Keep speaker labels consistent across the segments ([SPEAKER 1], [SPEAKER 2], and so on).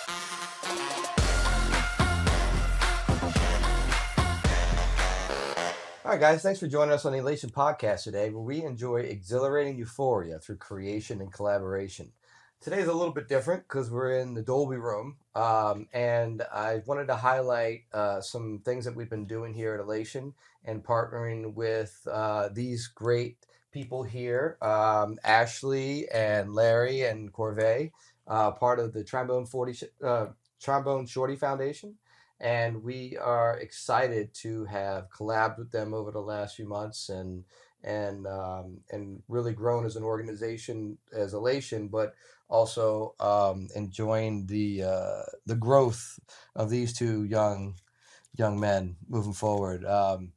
[SPEAKER 1] All right, guys, thanks for joining us on the Elation podcast today, where we enjoy exhilarating euphoria through creation and collaboration. Today's a little bit different because we're in the Dolby room, and I wanted to highlight some things that we've been doing here at Elation and partnering with these great people here, Ashley and Larry and Covay, part of the Trombone Shorty Foundation. And we are excited to have collabed with them over the last few months and really grown as an organization as Elation, but also enjoying the growth of these two young men moving forward. I'm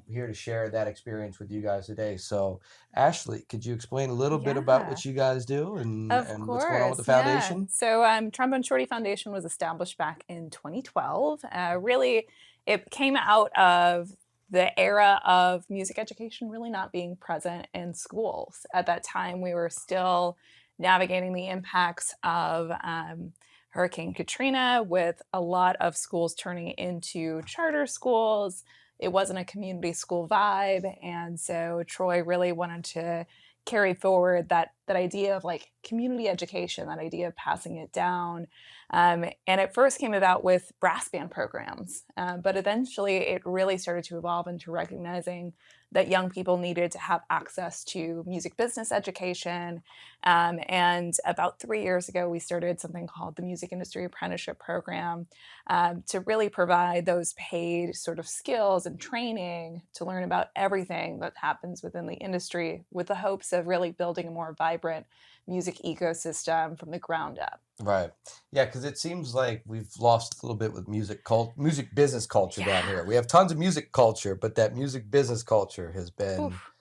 [SPEAKER 1] here to share that experience with you guys today. So, Ashley, could you explain a little bit about
[SPEAKER 2] Yeah,
[SPEAKER 1] what you guys do
[SPEAKER 2] of
[SPEAKER 1] and what's going on with the
[SPEAKER 2] course. Yeah.
[SPEAKER 1] foundation?
[SPEAKER 2] So, Trombone Shorty Foundation was established back in 2012. Really, it came out of the era of music education really not being present in schools. At that time, we were still navigating the impacts of Hurricane Katrina, with a lot of schools turning into charter schools. It wasn't a community school vibe. And so Troy really wanted to carry forward that idea of like community education, that idea of passing it down. And it first came about with brass band programs, but eventually it really started to evolve into recognizing that young people needed to have access to music business education. And about 3 years ago, we started something called the Music Industry Apprenticeship Program, to really provide those paid sort of skills and training to learn about everything that happens within the industry, with the hopes of really building a more vibrant music ecosystem from the ground up.
[SPEAKER 1] Right. Yeah, because it seems like we've lost a little bit with music business culture down here. We have tons of music culture, but that music business culture has been
[SPEAKER 2] Oof.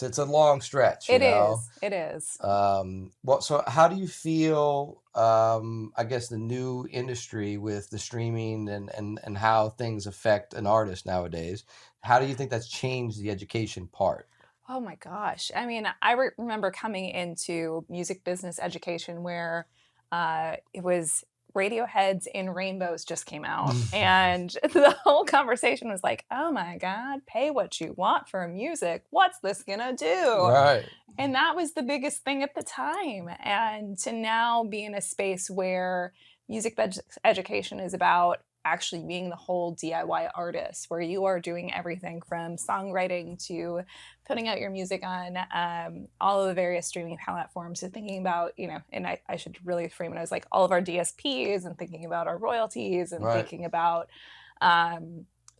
[SPEAKER 1] it's a long stretch,
[SPEAKER 2] It is. It is.
[SPEAKER 1] So how do you feel, I guess, the new industry with the streaming and how things affect an artist nowadays? How do you think that's changed the education part?
[SPEAKER 2] Oh my gosh. I mean, I remember coming into music business education where it was Radiohead's In Rainbows just came out. And the whole conversation was like, oh my God, pay what you want for music. What's this gonna do?
[SPEAKER 1] Right.
[SPEAKER 2] And that was the biggest thing at the time. And to now be in a space where music education is about actually being the whole DIY artist, where you are doing everything from songwriting to putting out your music on all of the various streaming platforms. So thinking about, and I should really frame it as like all of our DSPs and thinking about our royalties and
[SPEAKER 1] Right.
[SPEAKER 2] thinking about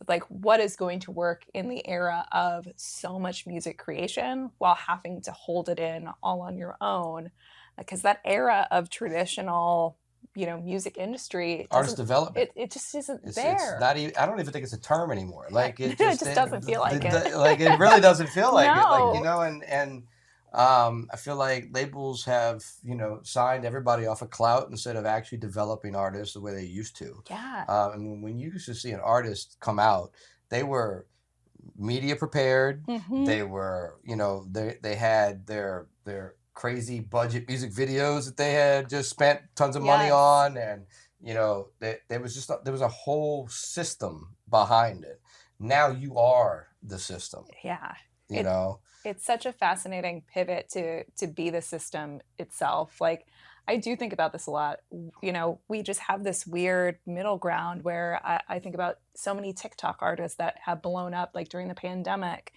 [SPEAKER 2] like what is going to work in the era of so much music creation while having to hold it in all on your own. Because that era of traditional music industry
[SPEAKER 1] Artist development.
[SPEAKER 2] it just isn't
[SPEAKER 1] It's
[SPEAKER 2] there.
[SPEAKER 1] not even, I don't even think it's a term anymore. Like
[SPEAKER 2] it just doesn't feel like it.
[SPEAKER 1] Like it really doesn't feel like it.
[SPEAKER 2] No.
[SPEAKER 1] Like, I feel like labels have, signed everybody off of clout instead of actually developing artists the way they used to.
[SPEAKER 2] Yeah.
[SPEAKER 1] And when you used to see an artist come out, they were media prepared.
[SPEAKER 2] Mhm.
[SPEAKER 1] They were, they had their crazy budget music videos that they had just spent tons of money
[SPEAKER 2] Yes.
[SPEAKER 1] on, and there was a whole system behind it. Now you are the system.
[SPEAKER 2] Yeah.
[SPEAKER 1] It's
[SPEAKER 2] such a fascinating pivot to be the system itself. Like, I do think about this a lot. We just have this weird middle ground where I think about so many TikTok artists that have blown up like during the pandemic.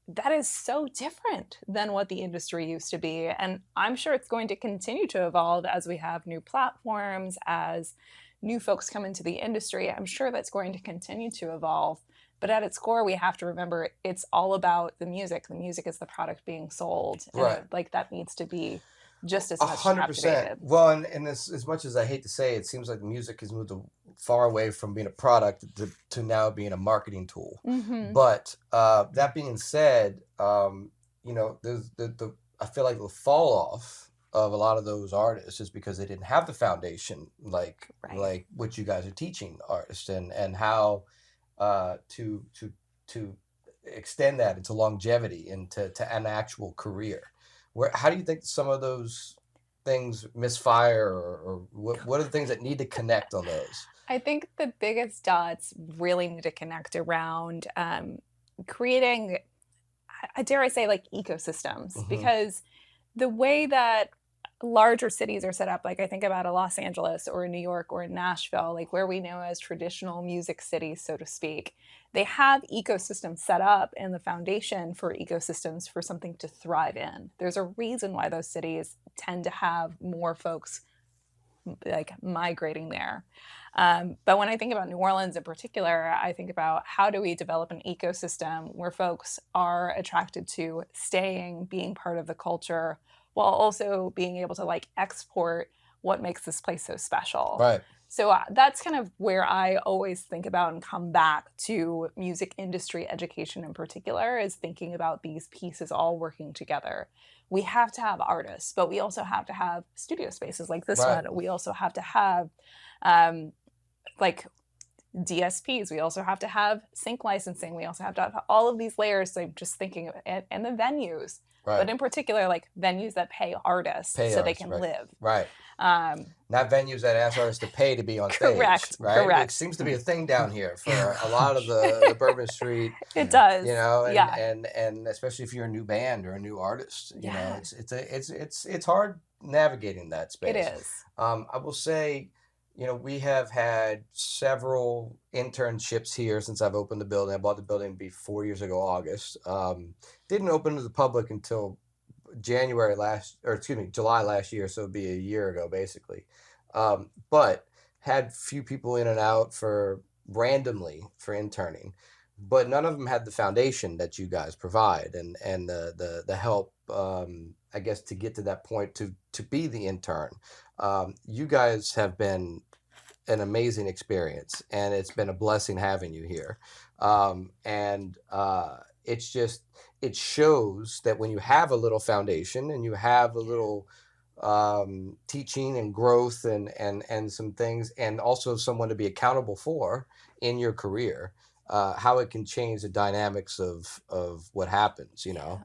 [SPEAKER 2] That is so different than what the industry used to be. And I'm sure it's going to continue to evolve as we have new platforms, as new folks come into the industry. I'm sure that's going to continue to evolve. But at its core, we have to remember it's all about the music. The music is the product being sold. And
[SPEAKER 1] right.
[SPEAKER 2] Like that needs to be just as much
[SPEAKER 1] 100%.
[SPEAKER 2] captivated.
[SPEAKER 1] Well, and as much as I hate to say, it seems like music has moved far away from being a product to now being a marketing tool.
[SPEAKER 2] Mm-hmm.
[SPEAKER 1] But that being said, there's I feel like the fall off of a lot of those artists is because they didn't have the foundation like what you guys are teaching artists and how to extend that into longevity and to an actual career. How do you think some of those things misfire, or what are the things that need to connect on those?
[SPEAKER 2] I think the biggest dots really need to connect around creating, dare I say, like ecosystems,
[SPEAKER 1] Hmm.
[SPEAKER 2] because the way that larger cities are set up, like I think about a Los Angeles or a New York or a Nashville, like where we know as traditional music cities, so to speak, they have ecosystems set up and the foundation for ecosystems for something to thrive in. There's a reason why those cities tend to have more folks like migrating there. But when I think about New Orleans in particular, I think about how do we develop an ecosystem where folks are attracted to staying, being part of the culture, while also being able to like export what makes this place so special.
[SPEAKER 1] Right.
[SPEAKER 2] So that's kind of where I always think about and come back to music industry education in particular, is thinking about these pieces all working together. We have to have artists, but we also have to have studio spaces like this
[SPEAKER 1] Right.
[SPEAKER 2] one. We also have to have um, like DSPs. We also have to have sync licensing. We also have to have all of these layers. So I'm just thinking of it, and the venues,
[SPEAKER 1] Right.
[SPEAKER 2] but in particular, like venues that pay artists
[SPEAKER 1] Pay
[SPEAKER 2] so they
[SPEAKER 1] artists.
[SPEAKER 2] can
[SPEAKER 1] Right.
[SPEAKER 2] live.
[SPEAKER 1] Right.
[SPEAKER 2] Um,
[SPEAKER 1] Not venues that ask artists to pay to be on stage,
[SPEAKER 2] Correct,
[SPEAKER 1] right? Which
[SPEAKER 2] correct.
[SPEAKER 1] seems to be a thing down here for a lot of the Bourbon Street,
[SPEAKER 2] It does.
[SPEAKER 1] you know,
[SPEAKER 2] Yeah.
[SPEAKER 1] and especially if you're a new band or a new artist, you know,
[SPEAKER 2] Yeah.
[SPEAKER 1] it's hard navigating that
[SPEAKER 2] It
[SPEAKER 1] space.
[SPEAKER 2] is.
[SPEAKER 1] I will say, you know, we have had several internships here since I've opened the building. I bought the building 4 years ago, August. Didn't open to the public until July last year, so it'd be a year ago basically. But had few people in and out for randomly for interning, but none of them had the foundation that you guys provide, and the help, I guess, to get to that point to be the intern. You guys have been an amazing experience, and it's been a blessing having you here. And it's just, it shows that when you have a little foundation and you have a little teaching and growth and some things, and also someone to be accountable for in your career, how it can change the dynamics of what happens, you know.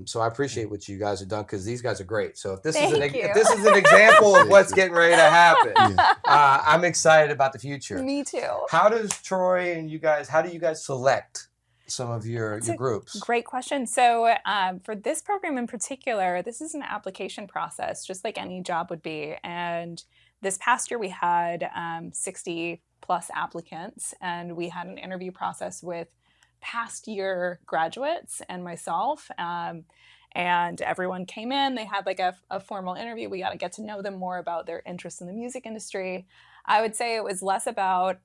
[SPEAKER 1] So I appreciate what you guys have done, because these guys are great. So if this is an example of what's getting ready to happen, I'm excited about the future.
[SPEAKER 2] Me too.
[SPEAKER 1] How does Troy and you guys, how do you guys select some of your groups?
[SPEAKER 2] Great question. So for this program in particular, this is an application process, just like any job would be. And this past year we had 60 plus applicants, and we had an interview process with past year graduates and myself. And everyone came in, they had like a formal interview. We got to get to know them more about their interest in the music industry. I would say it was less about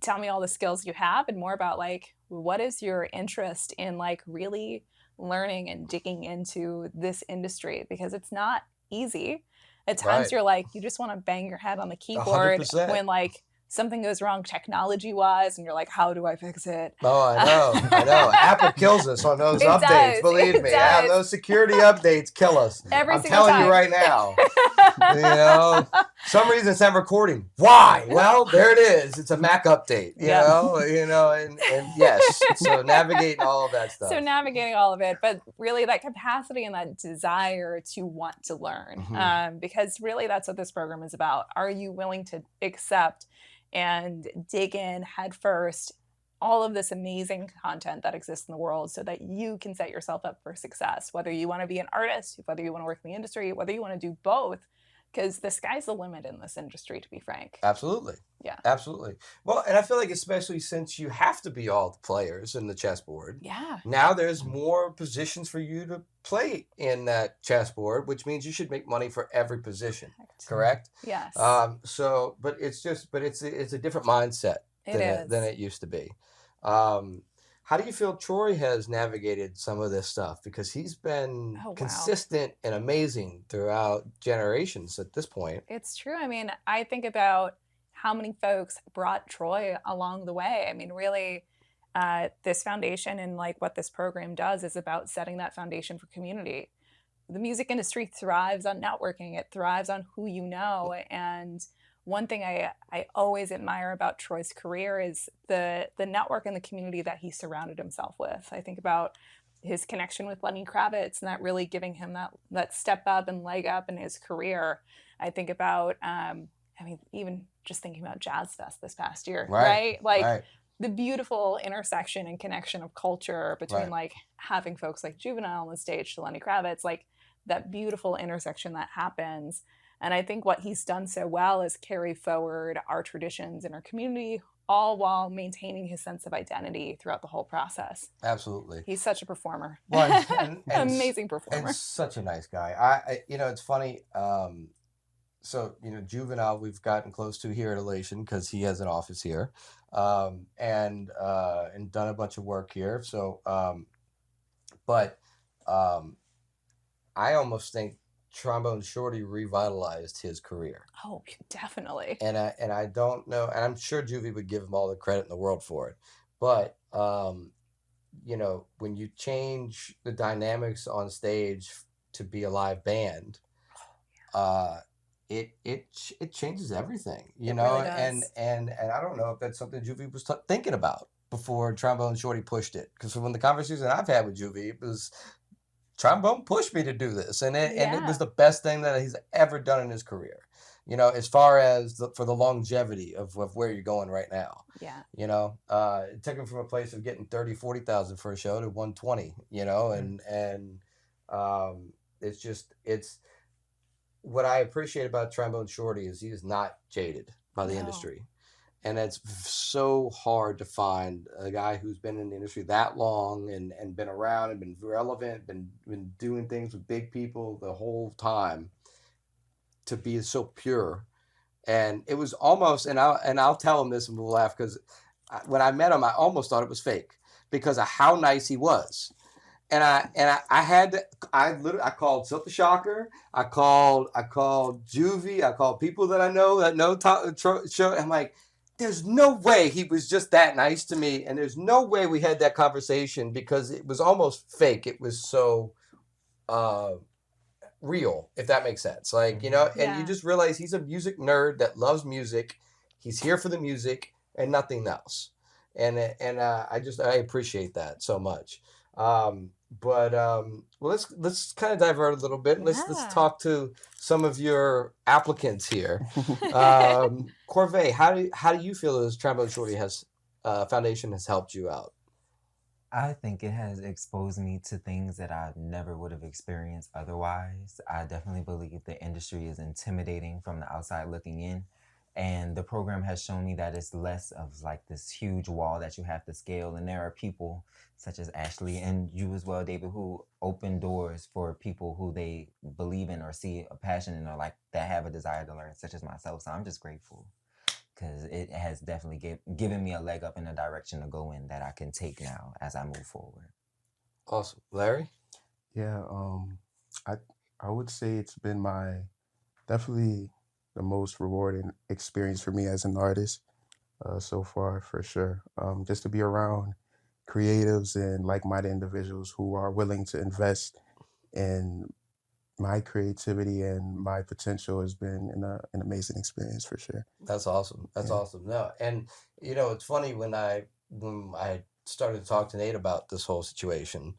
[SPEAKER 2] tell me all the skills you have, and more about like, what is your interest in like really learning and digging into this industry, because it's not easy. At times you're like, you just want to bang your head on the keyboard
[SPEAKER 1] 100%.
[SPEAKER 2] when like something goes wrong technology wise and you're like, how do I fix it?
[SPEAKER 1] Oh, I know. Apple kills us on those updates. Believe me. Those security updates kill us. I'm telling you right now. You know, some reason it's not recording. Why? Well, there it is. It's a Mac update. You know, and yes. So navigating all of that stuff.
[SPEAKER 2] So navigating all of it, but really that capacity and that desire to want to learn, because really that's what this program is about. Are you willing to accept and dig in head first all of this amazing content that exists in the world, so that you can set yourself up for success, whether you want to be an artist, whether you want to work in the industry, whether you want to do both, because the sky's the limit in this industry, to be frank.
[SPEAKER 1] Absolutely.
[SPEAKER 2] Yeah.
[SPEAKER 1] Absolutely. Well, and I feel like, especially since you have to be all the players in the chessboard, now there's more positions for you to play in that chessboard, which means you should make money for every position. Correct?
[SPEAKER 2] Yes.
[SPEAKER 1] But it's a different mindset than it used to be. How do you feel Troy has navigated some of this stuff? Because he's been consistent and amazing throughout generations at this point.
[SPEAKER 2] It's true. I mean, I think about how many folks brought Troy along the way. I mean, really, this foundation and like what this program does is about setting that foundation for community. The music industry thrives on networking. It thrives on who you know. And one thing I always admire about Troy's career is the network and the community that he surrounded himself with. I think about his connection with Lenny Kravitz and that really giving him that step up and leg up in his career. I think about, even just thinking about Jazz Fest this past year, right? Like the beautiful intersection and connection of culture between like having folks like Juvenile on the stage to Lenny Kravitz, like that beautiful intersection that happens. And I think what he's done so well is carry forward our traditions in our community, all while maintaining his sense of identity throughout the whole process.
[SPEAKER 1] Absolutely.
[SPEAKER 2] He's such a performer.
[SPEAKER 1] Well, and
[SPEAKER 2] amazing performer.
[SPEAKER 1] And such a nice guy. It's funny. So, Juvenile, we've gotten close to here at Elation because he has an office here, and done a bunch of work here. So, but I almost think Trombone Shorty revitalized his career.
[SPEAKER 2] Oh, definitely.
[SPEAKER 1] And I don't know, and I'm sure Juvie would give him all the credit in the world for it. But when you change the dynamics on stage to be a live band, it changes everything,
[SPEAKER 2] Really does.
[SPEAKER 1] and I don't know if that's something Juvie was thinking about before Trombone Shorty pushed it. Because when the conversation I've had with Juvie, it was Trombone pushed me to do this, and it was the best thing that he's ever done in his career. As far as for the longevity of where you're going right now.
[SPEAKER 2] Yeah.
[SPEAKER 1] It took him from a place of getting 30, 40,000 for a show to 120, and it's what I appreciate about Trombone Shorty is he is not jaded by the industry. And it's so hard to find a guy who's been in the industry that long and been around and been relevant, been doing things with big people the whole time, to be so pure. And it was almost, and I'll tell him this and we'll laugh, because when I met him, I almost thought it was fake because of how nice he was. And I called Silk the Shocker. I called Juvie. I called people that I know show. I'm like, there's no way he was just that nice to me, and there's no way we had that conversation, because it was almost fake. It was so real, if that makes sense. Like, and you just realize he's a music nerd that loves music. He's here for the music and nothing else. And I appreciate that so much. Well, let's kind of divert a little bit. Let's talk to some of your applicants here. Covay, how do you feel as Trombone Shorty Foundation has helped you out?
[SPEAKER 3] I think it has exposed me to things that I never would have experienced otherwise. I definitely believe the industry is intimidating from the outside looking in. And the program has shown me that it's less of like this huge wall that you have to scale. And there are people such as Ashley and you as well, David, who open doors for people who they believe in or see a passion in, or like that have a desire to learn, such as myself. So I'm just grateful, because it has definitely given me a leg up in a direction to go in that I can take now as I move forward.
[SPEAKER 1] Awesome. Larry?
[SPEAKER 4] Yeah, I would say it's been definitely the most rewarding experience for me as an artist so far, for sure. Just to be around creatives and like-minded individuals who are willing to invest in my creativity and my potential has been an amazing experience, for sure.
[SPEAKER 1] That's awesome. That's awesome. No, and it's funny, when I started to talk to Nate about this whole situation,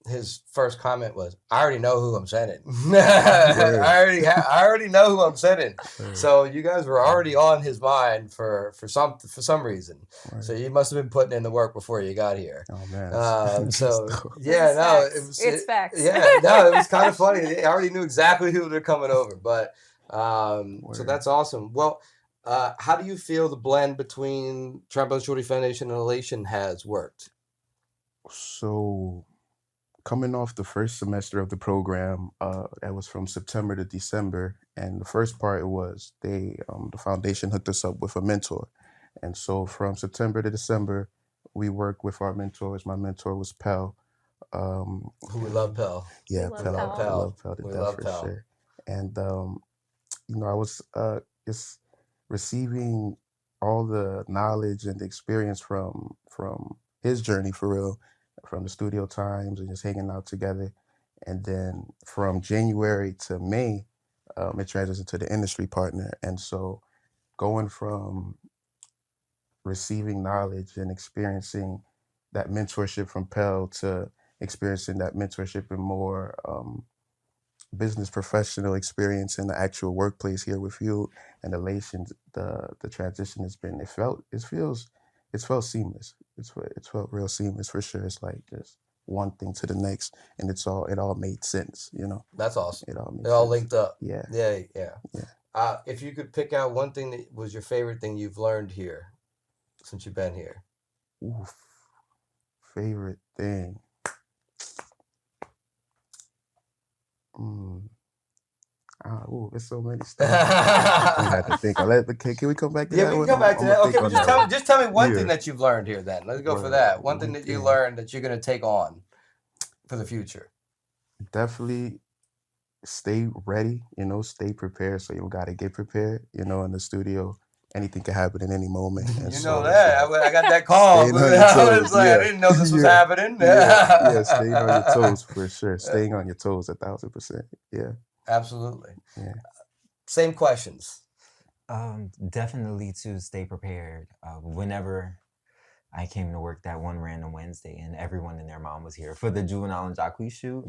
[SPEAKER 1] his first comment was, "I already know who I'm sending." I already know who I'm sending. So you guys were already on his mind for some reason. So you must have been putting in the work before you got here.
[SPEAKER 4] Oh man.
[SPEAKER 2] It's facts.
[SPEAKER 1] Yeah, no, it was kind of funny. I already knew exactly who they're coming over, but so that's awesome. Well, how do you feel the blend between Trombone Shorty Foundation and Elation has worked?
[SPEAKER 4] So, coming off the first semester of the program, that was from September to December, and the first part was the foundation hooked us up with a mentor, and so from September to December, we worked with our mentors. My mentor was Pell.
[SPEAKER 1] Who we love, Pell.
[SPEAKER 4] Yeah,
[SPEAKER 2] We
[SPEAKER 4] Pell.
[SPEAKER 2] love
[SPEAKER 4] I love Pell to death, for sure. And I was just receiving all the knowledge and the experience from his journey, for real, from the studio times and just hanging out together. And then from January to May, it transitioned to the industry partner. And so going from receiving knowledge and experiencing that mentorship from Pell to experiencing that mentorship and more business professional experience in the actual workplace here with you and Elation, the transition has been, it's felt seamless. It's felt real seamless for sure. It's like just one thing to the next, and it all made sense, you know.
[SPEAKER 1] That's awesome.
[SPEAKER 4] It all made
[SPEAKER 1] It all
[SPEAKER 4] sense.
[SPEAKER 1] linked up.
[SPEAKER 4] Yeah.
[SPEAKER 1] Yeah, yeah.
[SPEAKER 4] Yeah.
[SPEAKER 1] If you could pick out one thing that was your favorite thing you've learned here since you've been here.
[SPEAKER 4] Oof. Favorite thing. There's so many stuff. I have to think. Can we come back to that?
[SPEAKER 1] Yeah, we
[SPEAKER 4] one?
[SPEAKER 1] can come back to
[SPEAKER 4] I'm
[SPEAKER 1] that.
[SPEAKER 4] gonna
[SPEAKER 1] Okay,
[SPEAKER 4] think
[SPEAKER 1] well,
[SPEAKER 4] on that
[SPEAKER 1] just tell me one
[SPEAKER 4] Yeah.
[SPEAKER 1] thing that you've learned here then. Let's go for
[SPEAKER 4] Well,
[SPEAKER 1] that. One thing
[SPEAKER 4] one
[SPEAKER 1] that you
[SPEAKER 4] thing.
[SPEAKER 1] learned that you're going to take on for the future.
[SPEAKER 4] Definitely stay ready, stay prepared. So you got to get prepared, in the studio. Anything can happen at any moment. And
[SPEAKER 1] You
[SPEAKER 4] so
[SPEAKER 1] know
[SPEAKER 4] it's
[SPEAKER 1] that.
[SPEAKER 4] like
[SPEAKER 1] I got that call.
[SPEAKER 4] staying on your
[SPEAKER 1] I was
[SPEAKER 4] toes.
[SPEAKER 1] like, I
[SPEAKER 4] Yeah.
[SPEAKER 1] didn't know this was
[SPEAKER 4] Yeah.
[SPEAKER 1] happening.
[SPEAKER 4] Yeah, staying on your toes for sure. Staying on your toes 1,000%. Yeah.
[SPEAKER 1] Absolutely.
[SPEAKER 4] Yeah.
[SPEAKER 1] Same questions.
[SPEAKER 3] Definitely to stay prepared. Whenever I came to work that one random Wednesday, and everyone and their mom was here for the Juvenile and Jacques shoot.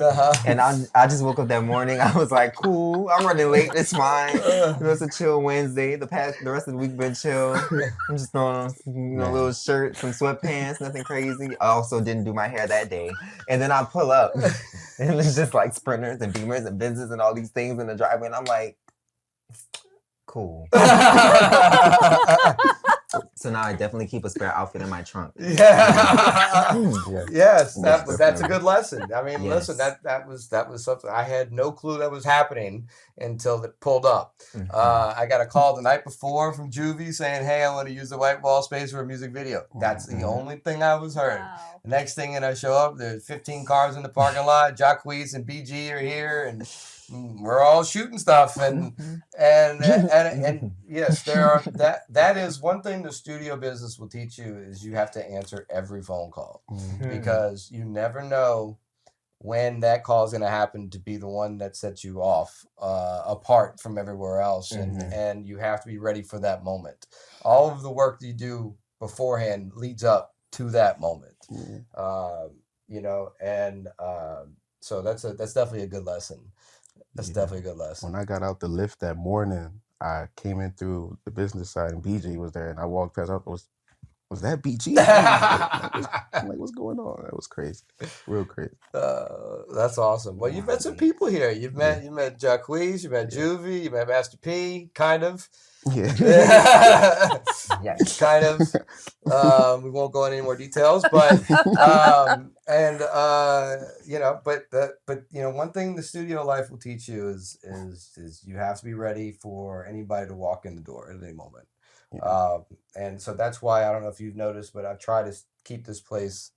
[SPEAKER 3] And I just woke up that morning. I was like, cool, I'm running late. It's fine. It's a chill Wednesday. The rest of the week been chill. I'm just throwing on a little shirt, some sweatpants, nothing crazy. I also didn't do my hair that day. And then I pull up, and it's just like Sprinters and Beamers and Benzes and all these things in the driveway. And I'm like, cool. So now I definitely keep a spare outfit in my trunk.
[SPEAKER 1] Yeah. Yes, that's a good lesson. I mean,
[SPEAKER 3] Yes.
[SPEAKER 1] listen, that was something I had no clue that was happening until it pulled up. I got a call the night before from Juvie saying, "Hey, I want to use the white wall space for a music video." That's the only thing I was heard.
[SPEAKER 2] Wow.
[SPEAKER 1] The next thing, and I show up, there's 15 cars in the parking lot. Jacques and BG are here, and we're all shooting stuff, and yes, there are that is one thing the studio business will teach you is you have to answer every phone call because you never know when that call is going to happen to be the one that sets you off apart from everywhere else, and you have to be ready for that moment. All of the work that you do beforehand leads up to that moment, so that's definitely a good lesson. That's definitely a good lesson.
[SPEAKER 4] When I got out the lift that morning, I came in through the business side, and BG was there, and I walked past. I was that BG? I'm like, what's going on? That was crazy, real crazy.
[SPEAKER 1] That's awesome. Well, you've met some people here. You met Jacques, you met Juvie, you met Master P, kind of.
[SPEAKER 4] Yeah.
[SPEAKER 3] Yes.
[SPEAKER 1] Kind of. We won't go into any more details, but one thing the studio life will teach you is you have to be ready for anybody to walk in the door at any moment. And so that's why I don't know if you've noticed, but I've tried to keep this place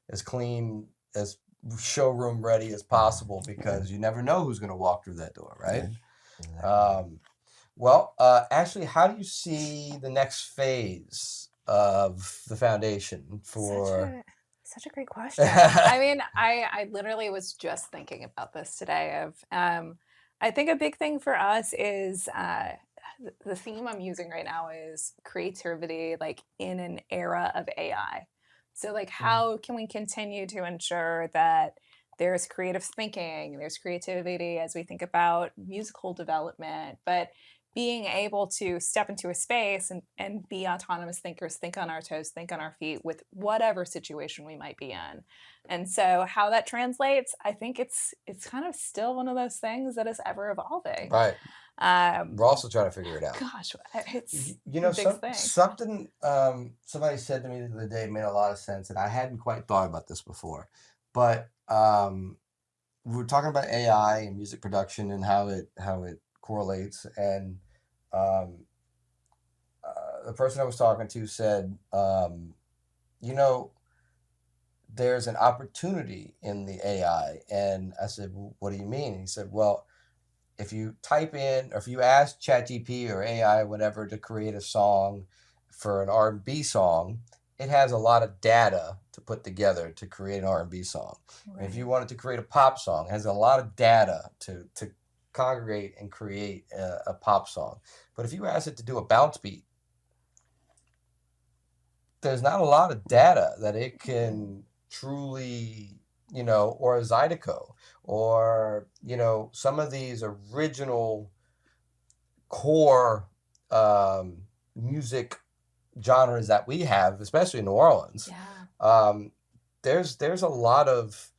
[SPEAKER 1] as clean, as showroom ready as possible because you never know who's going to walk through that door, right? Well, Ashley, how do you see the next phase of the foundation for?
[SPEAKER 2] Such a great question. I mean, I literally was just thinking about this today. I think a big thing for us is the theme I'm using right now is creativity, like in an era of AI. So, like, how can we continue to ensure that there's creative thinking, there's creativity as we think about musical development, but being able to step into a space and be autonomous thinkers, think on our toes, think on our feet with whatever situation we might be in. And so how that translates, I think it's kind of still one of those things that is ever evolving.
[SPEAKER 1] Right. We're also trying to figure it out.
[SPEAKER 2] Gosh, it's
[SPEAKER 1] something somebody said to me the other day made a lot of sense, and I hadn't quite thought about this before. But we were talking about AI and music production and how it correlates, and the person I was talking to said, there's an opportunity in the AI, and I said, well, what do you mean? And he said, well, if you type in, or if you ask ChatGPT or AI, whatever, to create a song for an R&B song, it has a lot of data to put together to create an R&B song. Right. If you wanted to create a pop song, it has a lot of data to congregate and create a pop song. But if you ask it to do a bounce beat, there's not a lot of data that it can truly or a Zydeco, or, some of these original core music genres that we have, especially in New Orleans.
[SPEAKER 2] Yeah.
[SPEAKER 1] There's a lot of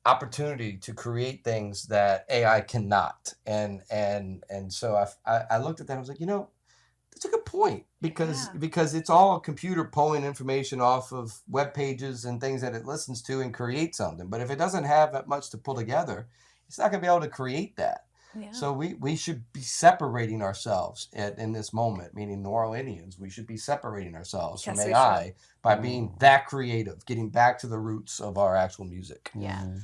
[SPEAKER 1] opportunity to create things that AI cannot, and so I looked at that and I was like, that's a good point, because
[SPEAKER 2] Yeah.
[SPEAKER 1] because it's all a computer pulling information off of web pages and things that it listens to and create something. But if it doesn't have that much to pull together, it's not going to be able to create that.
[SPEAKER 2] Yeah.
[SPEAKER 1] So we should be separating ourselves in this moment, meaning New Orleanians. We should be separating ourselves from
[SPEAKER 2] Yes, we
[SPEAKER 1] AI by being that creative, getting back to the roots of our actual music.
[SPEAKER 2] Yeah.
[SPEAKER 4] Mhm.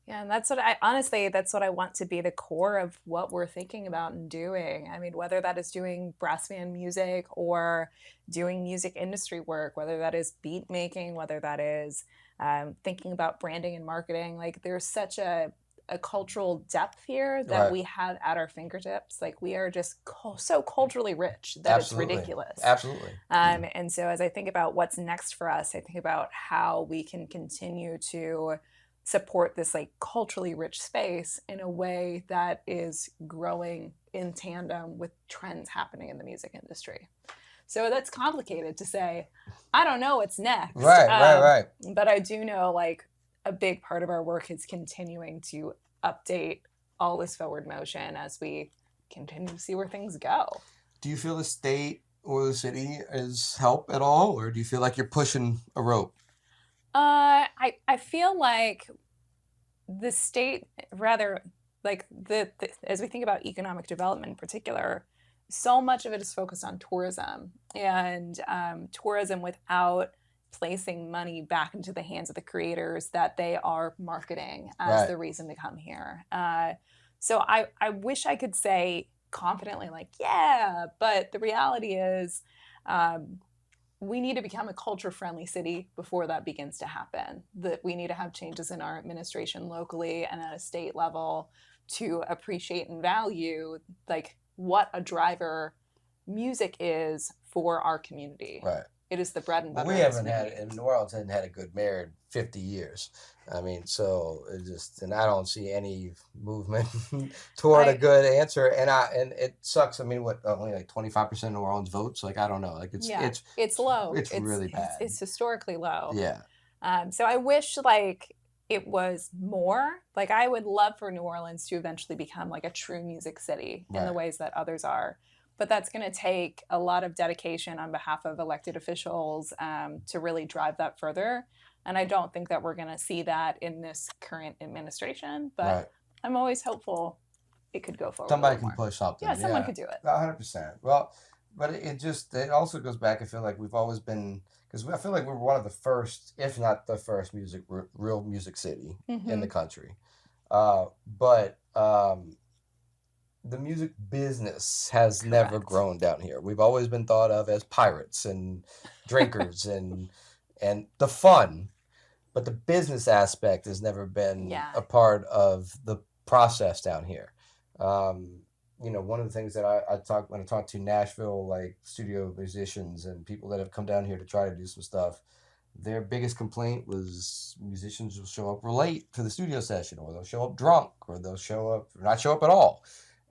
[SPEAKER 2] Yeah, and that's what I want to be the core of what we're thinking about and doing. I mean, whether that is doing brass band music or doing music industry work, whether that is beat making, whether that is thinking about branding and marketing, like there's such a cultural depth here that
[SPEAKER 1] Right.
[SPEAKER 2] we have at our fingertips. Like we are just so culturally rich that
[SPEAKER 1] Absolutely.
[SPEAKER 2] it's ridiculous.
[SPEAKER 1] Absolutely.
[SPEAKER 2] And so as I think about what's next for us, I think about how we can continue to support this like culturally rich space in a way that is growing in tandem with trends happening in the music industry. So that's complicated to say. I don't know what's next.
[SPEAKER 1] Right.
[SPEAKER 2] But I do know like a big part of our work is continuing to update all this forward motion as we continue to see where things go.
[SPEAKER 1] Do you feel the state or the city is help at all, or do you feel like you're pushing a rope?
[SPEAKER 2] I feel like the state, rather like as we think about economic development in particular, so much of it is focused on tourism, and tourism without placing money back into the hands of the creators that they are marketing as the reason to come here. So I wish I could say confidently like, yeah, but the reality is we need to become a culture-friendly city before that begins to happen. That we need to have changes in our administration locally and at a state level to appreciate and value like what a driver music is for our community.
[SPEAKER 1] Right.
[SPEAKER 2] It is the bread and butter.
[SPEAKER 1] We haven't had, in New Orleans, hadn't had a good mayor in 50 years. I mean, so it just, and I don't see any movement toward a good answer. And it sucks. I mean, only like 25% of New Orleans votes? Like, I don't know. Like,
[SPEAKER 2] it's low.
[SPEAKER 1] It's really bad.
[SPEAKER 2] It's historically low.
[SPEAKER 1] Yeah.
[SPEAKER 2] So I wish like it was more. Like I would love for New Orleans to eventually become like a true music city in the ways that others are. But that's going to take a lot of dedication on behalf of elected officials to really drive that further. And I don't think that we're going to see that in this current administration. But I'm always hopeful it could go forward.
[SPEAKER 1] Somebody can push something.
[SPEAKER 2] Yeah, someone could do it.
[SPEAKER 1] 100%. Well, but it also goes back. I feel like we've always been, because I feel like we were one of the first, if not the first real music city in the country. But the music business has never grown down here. We've always been thought of as pirates and drinkers and the fun, but the business aspect has never been a part of the process down here. One of the things that I talk when I talk to Nashville like studio musicians and people that have come down here to try to do some stuff, their biggest complaint was musicians will show up late to the studio session, or they'll show up drunk, or they'll not show up at all.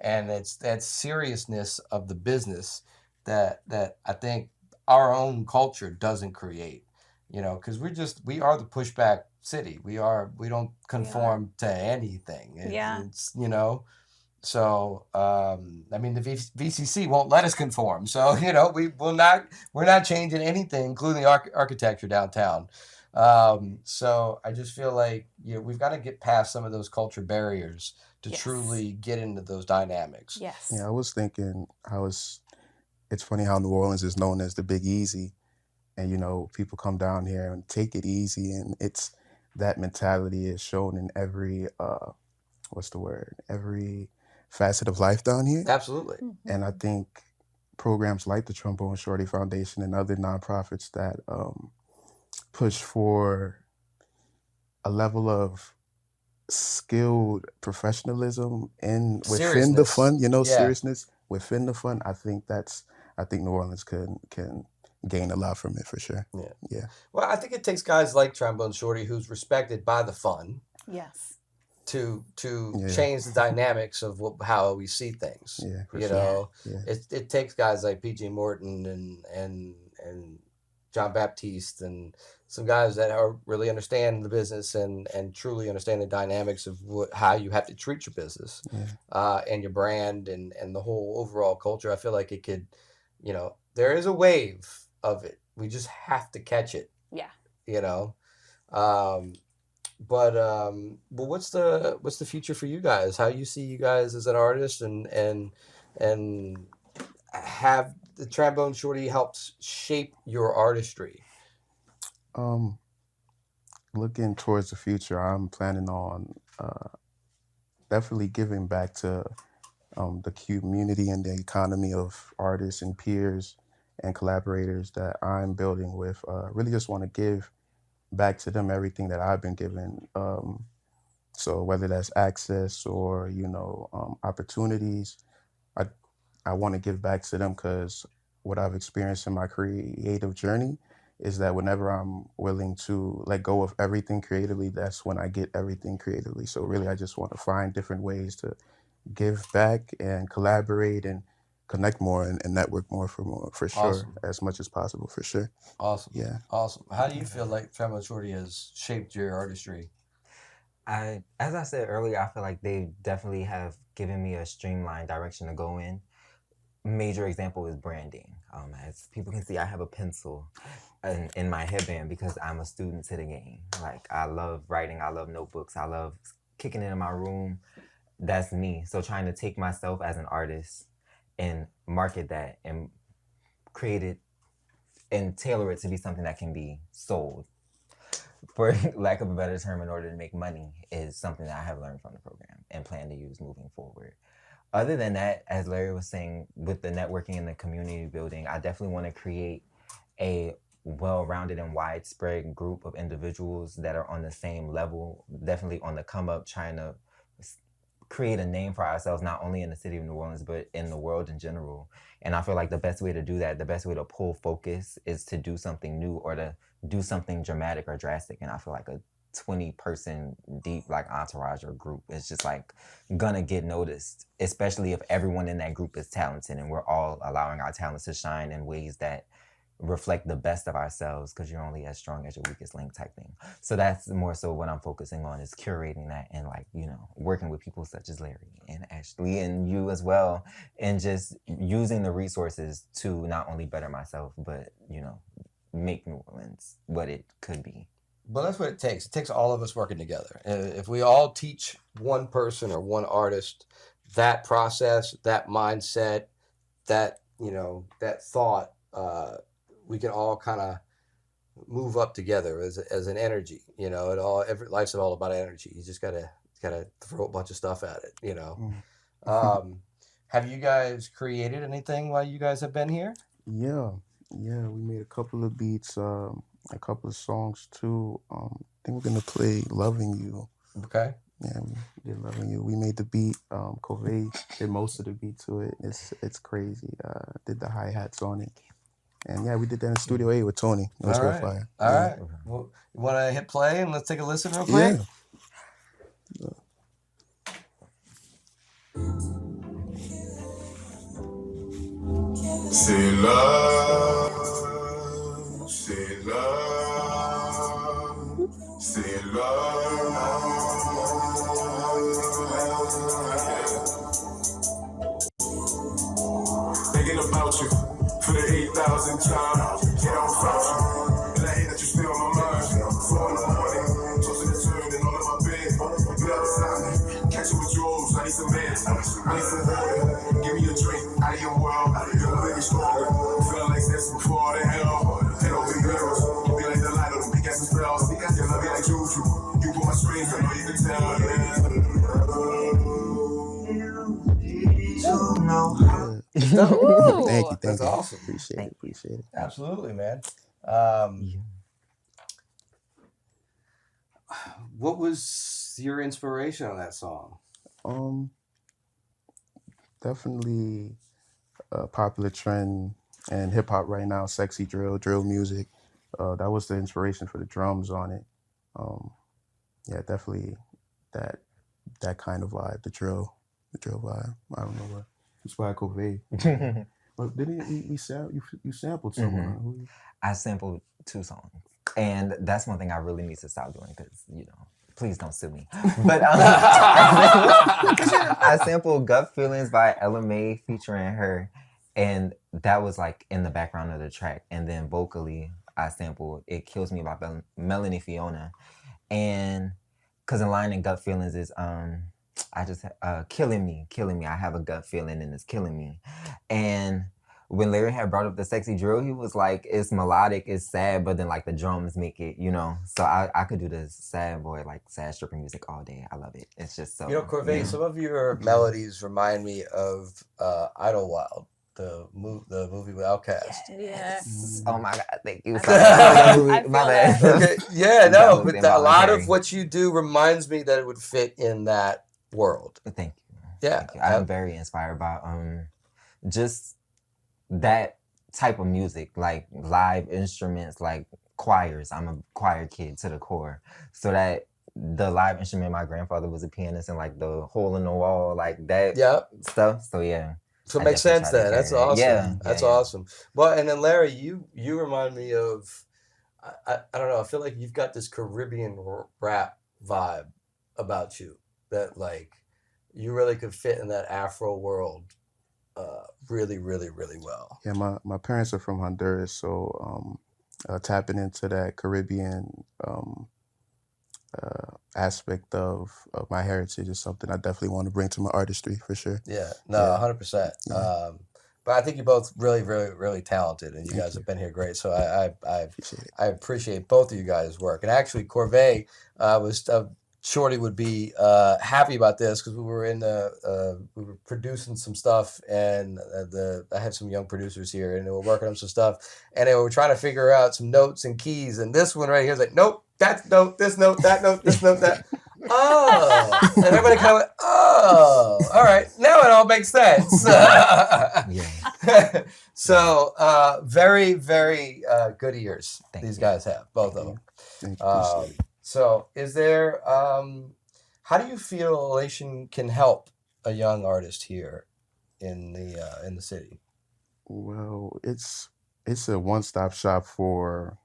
[SPEAKER 1] And it's that seriousness of the business that I think our own culture doesn't create, because we are the pushback city. We don't conform to anything. It's so I mean the VCC won't let us conform. So we're not changing anything, including architecture downtown. So I just feel like we've got to get past some of those culture barriers to truly get into those dynamics.
[SPEAKER 2] Yes.
[SPEAKER 4] Yeah, I was thinking it's funny how New Orleans is known as the Big Easy, and people come down here and take it easy, and it's that mentality is shown in every every facet of life down here.
[SPEAKER 1] Absolutely.
[SPEAKER 4] And I think programs like the Trombone Shorty Foundation and other nonprofits that push for a level of skilled professionalism within the fun, seriousness within the fun. I think New Orleans can gained a lot from it for sure.
[SPEAKER 1] Yeah.
[SPEAKER 4] Yeah.
[SPEAKER 1] Well, I think it takes guys like Trombone Shorty, who's respected by the fun,
[SPEAKER 2] Yes.
[SPEAKER 1] to
[SPEAKER 4] Yeah.
[SPEAKER 1] change the dynamics of how we see things.
[SPEAKER 4] Yeah, for
[SPEAKER 1] You
[SPEAKER 4] sure.
[SPEAKER 1] know,
[SPEAKER 4] Yeah.
[SPEAKER 1] it takes guys like PJ Morton and John Baptiste and some guys that are really understand the business and truly understand the dynamics of how you have to treat your business,
[SPEAKER 4] Yeah.
[SPEAKER 1] and your brand and the whole overall culture. I feel like it could, there is a wave of it. We just have to catch it.
[SPEAKER 2] Yeah.
[SPEAKER 1] You know. But what's the future for you guys? How you see you guys as an artist and have the Trombone Shorty helped shape your artistry?
[SPEAKER 4] Looking towards the future, I'm planning on definitely giving back to the community and the economy of artists and peers and collaborators that I'm building with. Really just want to give back to them everything that I've been given. So whether that's access or, opportunities, I, I want to give back to them because what I've experienced in my creative journey is that whenever I'm willing to let go of everything creatively, that's when I get everything creatively. So really, I just want to find different ways to give back and collaborate and connect more and network more for sure,
[SPEAKER 1] Awesome.
[SPEAKER 4] as much as possible, for sure.
[SPEAKER 1] Awesome.
[SPEAKER 4] Yeah.
[SPEAKER 1] Awesome. How do you feel like Trombone Shorty has shaped your artistry?
[SPEAKER 3] As I said earlier, I feel like they definitely have given me a streamlined direction to go in. Major example is branding. As people can see, I have a pencil in my headband because I'm a student to the game. Like, I love writing, I love notebooks, I love kicking it in my room. That's me. So trying to take myself as an artist and market that and create it and tailor it to be something that can be sold, for lack of a better term, in order to make money, is something that I have learned from the program and plan to use moving forward. Other than that, as Larry was saying, with the networking and the community building, I definitely want to create a well-rounded and widespread group of individuals that are on the same level, definitely on the come up, trying to create a name for ourselves, not only in the city of New Orleans, but in the world in general. And I feel like the best way to do that, the best way to pull focus, is to do something new or to do something dramatic or drastic. And I feel like a 20-person deep like entourage or group is just like gonna get noticed, especially if everyone in that group is talented and we're all allowing our talents to shine in ways that reflect the best of ourselves, because you're only as strong as your weakest link type thing. So that's more so what I'm focusing on, is curating that and working with people such as Larry and Ashley and you as well, and just using the resources to not only better myself, but make New Orleans what it could be.
[SPEAKER 1] Well, that's what it takes. It takes all of us working together. If we all teach one person or one artist that process, that mindset, that thought, we can all kind of move up together as an energy. Life's all about energy. You just gotta throw a bunch of stuff at it. Have you guys created anything while you guys have been here?
[SPEAKER 4] Yeah, we made a couple of beats, a couple of songs too. I think we're gonna play "Loving You."
[SPEAKER 1] Okay.
[SPEAKER 4] Yeah, we did "Loving You." We made the beat. Covay did most of the beat to it. It's crazy. Did the hi-hats on it. And yeah, we did that in Studio A with Tony. It was real fire.
[SPEAKER 1] All right. Well, you want to hit play and let's take a listen real quick?
[SPEAKER 4] Yeah.
[SPEAKER 5] Say love, say love, say love. Thinking about you for the 8,000 times. Get on without you. And I hate that you still on my mind. 4 in the morning, tossing and turning all in my bed. You outside me, catch you with jewels. I need some meds, I need some water. Give me a drink out of your world. You're really stronger. Feeling like sex before all the hell. Head over the girls. Be like the light of them big ass spells. You love me like juju. You pull my strings, I know you can tell.
[SPEAKER 1] Ooh,
[SPEAKER 4] Thank you.
[SPEAKER 1] That's awesome.
[SPEAKER 4] Appreciate it.
[SPEAKER 1] Absolutely, man. What was your inspiration on that song?
[SPEAKER 4] Definitely a popular trend and hip hop right now, sexy drill music. That was the inspiration for the drums on it. Yeah, definitely that kind of vibe, the drill vibe. I don't know what. It's by Covay. But didn't you sampled someone? Who?
[SPEAKER 3] I sampled 2 songs, and that's one thing I really need to stop doing because please don't sue me. But I sampled "Gut Feelings" by Ella Mai featuring her, and that was like in the background of the track. And then vocally, I sampled "It Kills Me" by Melanie Fiona, and because the line in "Gut Feelings" is I just killing me. I have a gut feeling and it's killing me. And when Larry had brought up the sexy drill, he was like, it's melodic, it's sad, but then like the drums make it, So I could do the sad boy, like sad stripper music all day. I love it. It's just so.
[SPEAKER 1] Covay, some of your melodies remind me of Idlewild, the movie with Outkast.
[SPEAKER 2] Yes.
[SPEAKER 3] Oh my God, thank you.
[SPEAKER 2] I feel that.
[SPEAKER 1] Okay. Yeah, no, but a lot
[SPEAKER 3] involuntary.
[SPEAKER 1] of what you do reminds me that it would fit in that world.
[SPEAKER 3] Thank you.
[SPEAKER 1] Yeah.
[SPEAKER 3] Thank you. I'm very inspired by just that type of music, like live instruments, like choirs. I'm a choir kid to the core. So that the live instrument, my grandfather was a pianist, and like the hole in the wall, like that stuff. So yeah.
[SPEAKER 1] So it makes sense then. That's awesome.
[SPEAKER 3] Yeah.
[SPEAKER 1] That's awesome. Well, and then Larry, you remind me of, I don't know, I feel like you've got this Caribbean rap vibe about you that like you really could fit in that Afro world really, really, really well.
[SPEAKER 4] Yeah, my parents are from Honduras, so tapping into that Caribbean aspect of my heritage is something I definitely want to bring to my artistry for sure.
[SPEAKER 1] Yeah, no, 100%.
[SPEAKER 4] Yeah.
[SPEAKER 1] But I think you're both really, really, really talented, and you
[SPEAKER 4] Thank
[SPEAKER 1] guys
[SPEAKER 4] you.
[SPEAKER 1] have been here great. So I
[SPEAKER 4] Appreciate it.
[SPEAKER 1] I appreciate both of you guys' work. And actually, Covay was Shorty would be happy about this because we were we were producing some stuff, and I had some young producers here, and they were working on some stuff, and they were trying to figure out some notes and keys. And this one right here is like, nope, that note, this note, that note, this note, that. Oh, and everybody kind of went, oh, all right, now it all makes sense.
[SPEAKER 3] Yeah.
[SPEAKER 1] So very, very good ears
[SPEAKER 3] Thank
[SPEAKER 1] these
[SPEAKER 3] you.
[SPEAKER 1] guys have, both of them.
[SPEAKER 4] Thank you. Appreciate it.
[SPEAKER 1] So is there, how do you feel Elation can help a young artist here in the city?
[SPEAKER 4] Well, it's a one-stop shop for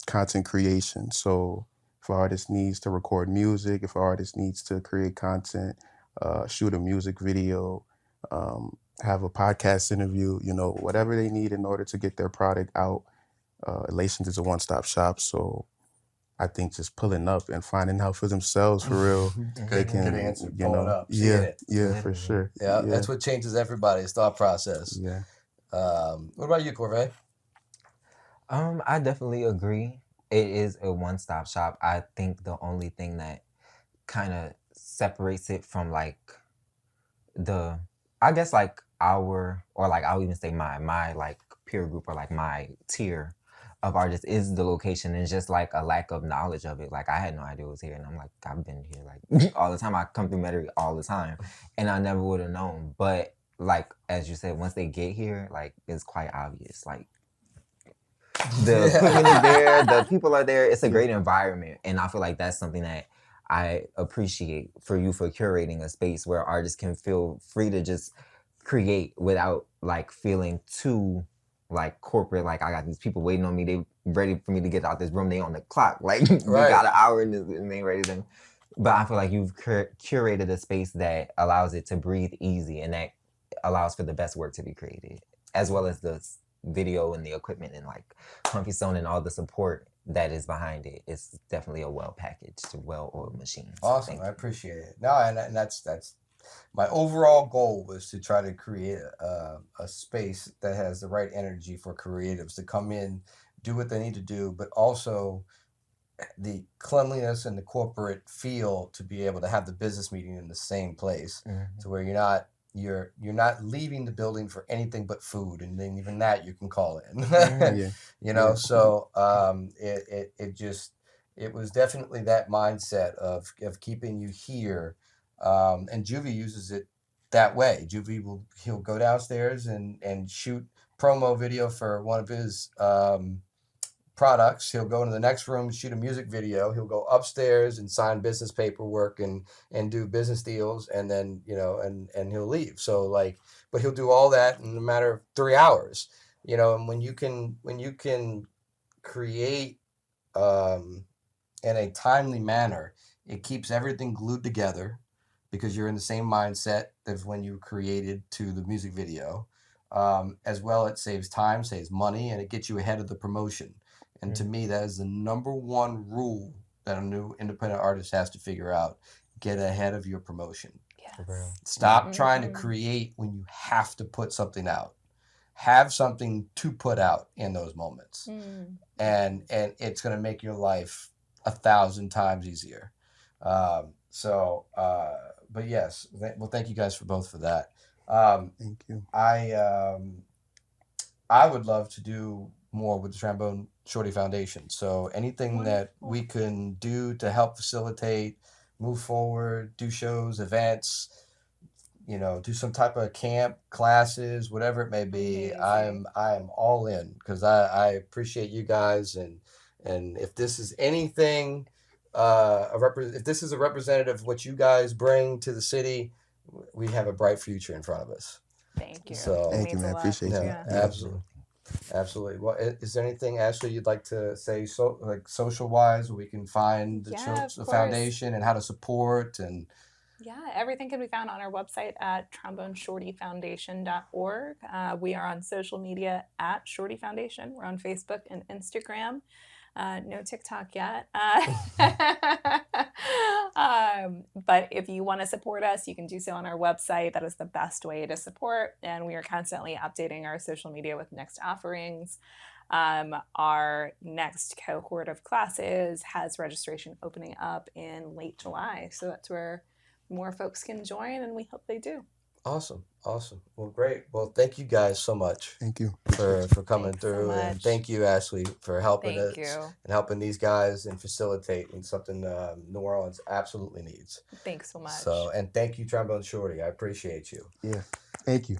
[SPEAKER 4] content creation. So if an artist needs to record music, if an artist needs to create content, shoot a music video, have a podcast interview, whatever they need in order to get their product out, Elation is a one-stop shop. So I think just pulling up and finding out for themselves for real, they can,
[SPEAKER 1] Good answer. Pulling up, seeing
[SPEAKER 4] yeah,
[SPEAKER 1] it.
[SPEAKER 4] yeah, for sure.
[SPEAKER 1] Yeah, that's what changes everybody's thought process.
[SPEAKER 4] Yeah.
[SPEAKER 1] What about you, Covay?
[SPEAKER 3] I definitely agree. It is a one-stop shop. I think the only thing that kind of separates it from like I guess like our, or like I'll even say my like peer group or like my tier of artists is the location, and just like a lack of knowledge of it. Like I had no idea it was here, and I'm like, I've been here like all the time. I come through Metairie all the time, and I never would have known. But like as you said, once they get here, like it's quite obvious. Like the equipment is there, the people are there. It's a great environment, and I feel like that's something that I appreciate for you for curating a space where artists can feel free to just create without like feeling too like corporate. Like I got these people waiting on me, they ready for me to get out this room, they on the clock, like we got an hour and they ready to. But I feel like you've curated a space that allows it to breathe easy, and that allows for the best work to be created, as well as the video and the equipment and like Funky Stone and all the support that is behind it. It's definitely a well-packaged, well-oiled machine. So
[SPEAKER 1] Awesome, I appreciate it. No, and that's my overall goal was to try to create a space that has the right energy for creatives to come in, do what they need to do, but also the cleanliness and the corporate feel to be able to have the business meeting in the same place, to where you're not leaving the building for anything but food, and then even that you can call in. So it was definitely that mindset of keeping you here, and Juvie uses it that way. He'll go downstairs and shoot promo video for one of his products. He'll go into the next room, shoot a music video. He'll go upstairs and sign business paperwork and do business deals, and then and he'll leave. So like, but he'll do all that in a matter of 3 hours. And when you can create in a timely manner, it keeps everything glued together because you're in the same mindset as when you created to the music video. As well, it saves time, saves money, and it gets you ahead of the promotion. And to me, that is the number one rule that a new independent artist has to figure out. Get ahead of your promotion.
[SPEAKER 2] Yes.
[SPEAKER 1] Stop trying to create when you have to put something out. Have something to put out in those moments. And it's going to make your life 1,000 times easier. But yes, well, thank you guys for both for that.
[SPEAKER 4] Thank you.
[SPEAKER 1] I would love to do more with the Trombone Shorty Foundation. So anything that we can do to help facilitate, move forward, do shows, events, do some type of camp, classes, whatever it may be.
[SPEAKER 2] Amazing.
[SPEAKER 1] I'm all in because I appreciate you guys, and if this is anything, if this is a representative of what you guys bring to the city, we have a bright future in front of us.
[SPEAKER 2] Thank you.
[SPEAKER 1] So
[SPEAKER 4] Thank you, man. Appreciate you.
[SPEAKER 1] yeah, absolutely. Well, is there anything, Ashley, you'd like to say, like social wise, where we can find the foundation and how to support and?
[SPEAKER 2] Yeah, everything can be found on our website at tromboneshortyfoundation.org. We are on social media at Shorty Foundation. We're on Facebook and Instagram. No TikTok yet. But if you want to support us, you can do so on our website. That is the best way to support. And we are constantly updating our social media with next offerings. Our next cohort of classes has registration opening up in late July. So that's where more folks can join, and we hope they do.
[SPEAKER 1] Awesome. Well, great. Well, thank you guys so much.
[SPEAKER 4] Thank you
[SPEAKER 1] for coming through, and thank you, Ashley, for helping us and helping these guys and facilitating something New Orleans absolutely needs.
[SPEAKER 2] Thanks so much.
[SPEAKER 1] So, and thank you, Trombone Shorty. I appreciate you.
[SPEAKER 4] Yeah, thank you.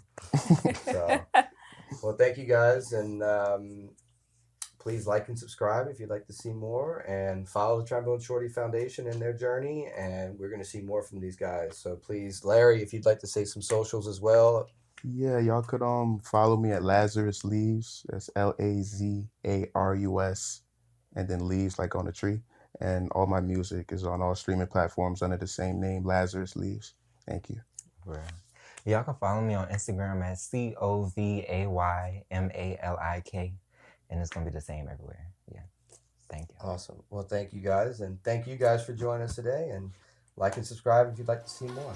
[SPEAKER 1] Well, thank you guys, and please like and subscribe if you'd like to see more, and follow the Trombone Shorty Foundation in their journey, and we're going to see more from these guys. So please, Larry, if you'd like to say some socials as well.
[SPEAKER 4] Yeah, y'all could follow me at Lazarus Leaves. That's LAZARUS, and then leaves like on a tree. And all my music is on all streaming platforms under the same name, Lazarus Leaves. Thank you.
[SPEAKER 3] Right. Y'all can follow me on Instagram at COVAYMALIK. And it's going to be the same everywhere. Yeah. Thank you.
[SPEAKER 1] Awesome. Well, thank you guys. And thank you guys for joining us today. And like and subscribe if you'd like to see more.